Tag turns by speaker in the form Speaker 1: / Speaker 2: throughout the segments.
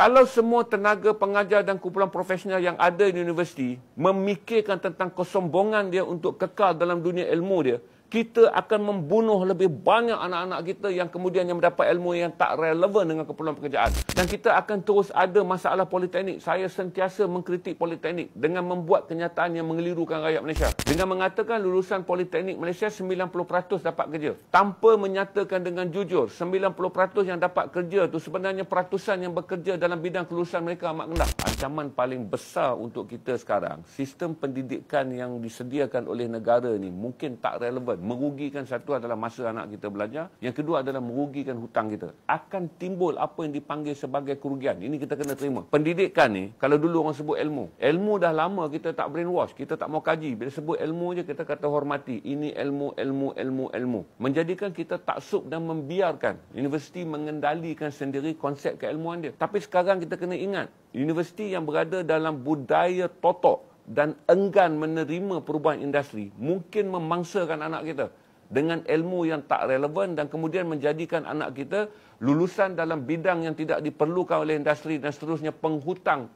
Speaker 1: Kalau semua tenaga pengajar dan kumpulan profesional yang ada di universiti memikirkan tentang kesombongan dia untuk kekal dalam dunia ilmu dia, kita akan membunuh lebih banyak anak-anak kita yang kemudian mendapat ilmu yang tak relevan dengan keperluan pekerjaan. Dan kita akan terus ada masalah politeknik. Saya sentiasa mengkritik politeknik dengan membuat kenyataan yang mengelirukan rakyat Malaysia. Dengan mengatakan lulusan politeknik Malaysia 90% dapat kerja. Tanpa menyatakan dengan jujur, 90% yang dapat kerja itu sebenarnya peratusan yang bekerja dalam bidang kelulusan mereka amat rendah. Ancaman paling besar untuk kita sekarang, sistem pendidikan yang disediakan oleh negara ni mungkin tak relevan. Merugikan satu adalah masa anak kita belajar. Yang kedua adalah merugikan hutang kita. Akan timbul apa yang dipanggil sebagai kerugian. Ini kita kena terima. Pendidikan ni, kalau dulu orang sebut ilmu. Ilmu dah lama kita tak brainwash. Kita tak mau kaji. Bila sebut ilmu je kita kata hormati. Ini ilmu. Menjadikan kita taksub dan membiarkan universiti mengendalikan sendiri konsep keilmuan dia. Tapi sekarang kita kena ingat. Universiti yang berada dalam budaya totok dan enggan menerima perubahan industri mungkin memangsakan anak kita dengan ilmu yang tak relevan dan kemudian menjadikan anak kita lulusan dalam bidang yang tidak diperlukan oleh industri dan seterusnya penghutang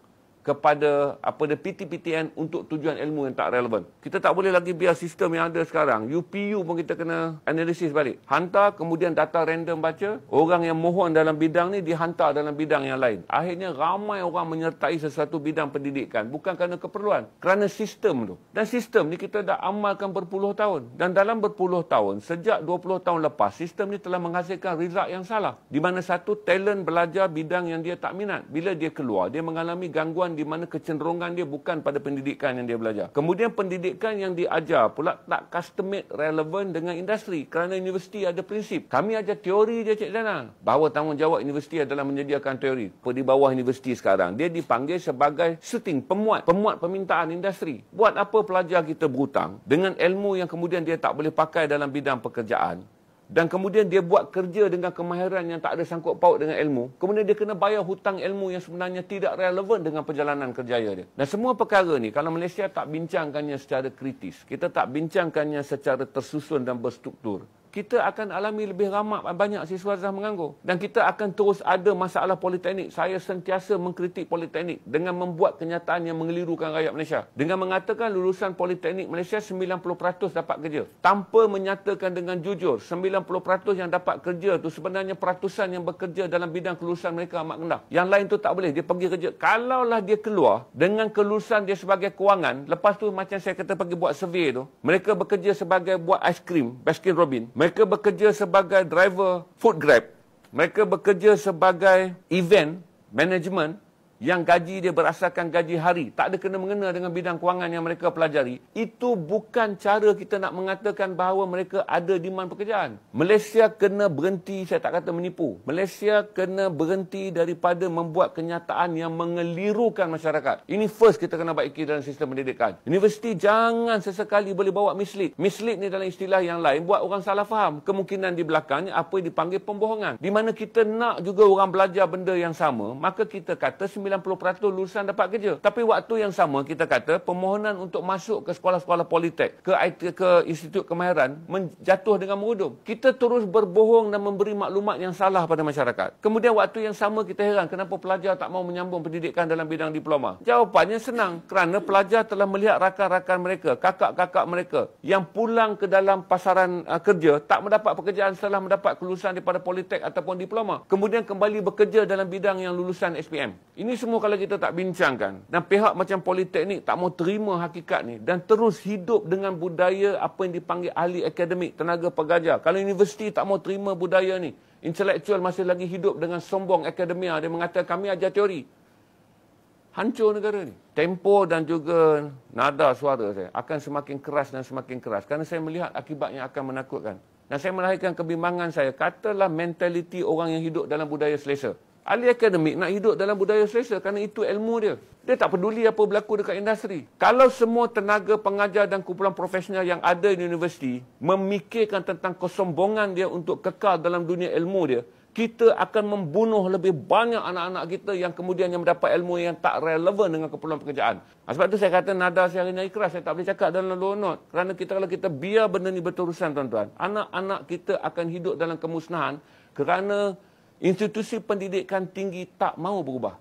Speaker 1: kepada PTPTN untuk tujuan ilmu yang tak relevan. Kita tak boleh lagi biar sistem yang ada sekarang. UPU pun kita kena analisis balik. Hantar kemudian data random baca. Orang yang mohon dalam bidang ni dihantar dalam bidang yang lain. Akhirnya ramai orang menyertai sesuatu bidang pendidikan. Bukan kerana keperluan. Kerana sistem tu. Dan sistem ni kita dah amalkan berpuluh tahun. Dan dalam berpuluh tahun, sejak 20 tahun lepas, sistem ni telah menghasilkan result yang salah. Di mana satu talent belajar bidang yang dia tak minat. Bila dia keluar, dia mengalami gangguan di mana kecenderungan dia bukan pada pendidikan yang dia belajar. Kemudian pendidikan yang diajar pula tak custom-made relevan dengan industri kerana universiti ada prinsip. Kami ajar teori je Cik Dana. Bahawa tanggungjawab universiti adalah menyediakan teori. Di bawah universiti sekarang, dia dipanggil sebagai shooting, pemuat permintaan industri. Buat apa pelajar kita berhutang dengan ilmu yang kemudian dia tak boleh pakai dalam bidang pekerjaan? Dan kemudian dia buat kerja dengan kemahiran yang tak ada sangkut paut dengan ilmu. Kemudian dia kena bayar hutang ilmu yang sebenarnya tidak relevan dengan perjalanan kerjaya dia. Dan semua perkara ni, kalau Malaysia tak bincangkannya secara kritis, kita tak bincangkannya secara tersusun dan berstruktur, kita akan alami lebih banyak siswa dah menganggur. Dan kita akan terus ada masalah politeknik. Saya sentiasa mengkritik politeknik dengan membuat kenyataan yang mengelirukan rakyat Malaysia. Dengan mengatakan lulusan politeknik Malaysia 90% dapat kerja. Tanpa menyatakan dengan jujur, 90% yang dapat kerja tu sebenarnya peratusan yang bekerja dalam bidang kelulusan mereka amat rendah. Yang lain tu tak boleh. Dia pergi kerja. Kalaulah dia keluar dengan kelulusan dia sebagai kewangan, lepas tu macam saya kata pergi buat survey tu, mereka bekerja sebagai buat aiskrim, Baskin Robbins. Mereka bekerja sebagai driver food Grab. Mereka bekerja sebagai event management yang gaji dia berasaskan gaji hari. Tak ada kena-mengena dengan bidang kewangan yang mereka pelajari. Itu bukan cara kita nak mengatakan bahawa mereka ada demand pekerjaan. Malaysia kena berhenti, saya tak kata menipu. Malaysia kena berhenti daripada membuat kenyataan yang mengelirukan masyarakat. Ini first kita kena baiki dalam sistem pendidikan. Universiti jangan sesekali boleh bawa mislead. Mislead ni dalam istilah yang lain buat orang salah faham. Kemungkinan di belakangnya apa yang dipanggil pembohongan. Di mana kita nak juga orang belajar benda yang sama, maka kita kata 90% lulusan dapat kerja. Tapi waktu yang sama kita kata permohonan untuk masuk ke sekolah-sekolah politek, ke institut kemahiran menjatuh dengan merudum. Kita terus berbohong dan memberi maklumat yang salah pada masyarakat. Kemudian waktu yang sama kita heran kenapa pelajar tak mau menyambung pendidikan dalam bidang diploma. Jawapannya senang, kerana pelajar telah melihat rakan-rakan mereka, kakak-kakak mereka yang pulang ke dalam pasaran kerja tak mendapat pekerjaan setelah mendapat kelulusan daripada politek ataupun diploma. Kemudian kembali bekerja dalam bidang yang lulusan SPM. Ini semua kalau kita tak bincangkan dan pihak macam politeknik tak mau terima hakikat ni dan terus hidup dengan budaya apa yang dipanggil ahli akademik, tenaga pengajar. Kalau universiti tak mau terima budaya ni, intelektual masih lagi hidup dengan sombong akademia, dia mengatakan kami ajar teori. Hancur negara ni. Tempo dan juga nada suara saya akan semakin keras dan semakin keras kerana saya melihat akibat yang akan menakutkan. Dan saya melahirkan kebimbangan saya. Katalah mentaliti orang yang hidup dalam budaya selesa. Ahli akademik nak hidup dalam budaya selesa kerana itu ilmu dia. Dia tak peduli apa berlaku dekat industri. Kalau semua tenaga pengajar dan kumpulan profesional yang ada di universiti memikirkan tentang kesombongan dia untuk kekal dalam dunia ilmu dia, kita akan membunuh lebih banyak anak-anak kita yang kemudian mendapat ilmu yang tak relevan dengan keperluan pekerjaan. Sebab tu saya kata nada saya hari ini keras. Saya tak boleh cakap dalam low note. Kerana kalau kita biar benda ni berterusan tuan-tuan, anak-anak kita akan hidup dalam kemusnahan kerana institusi pendidikan tinggi tak mau berubah.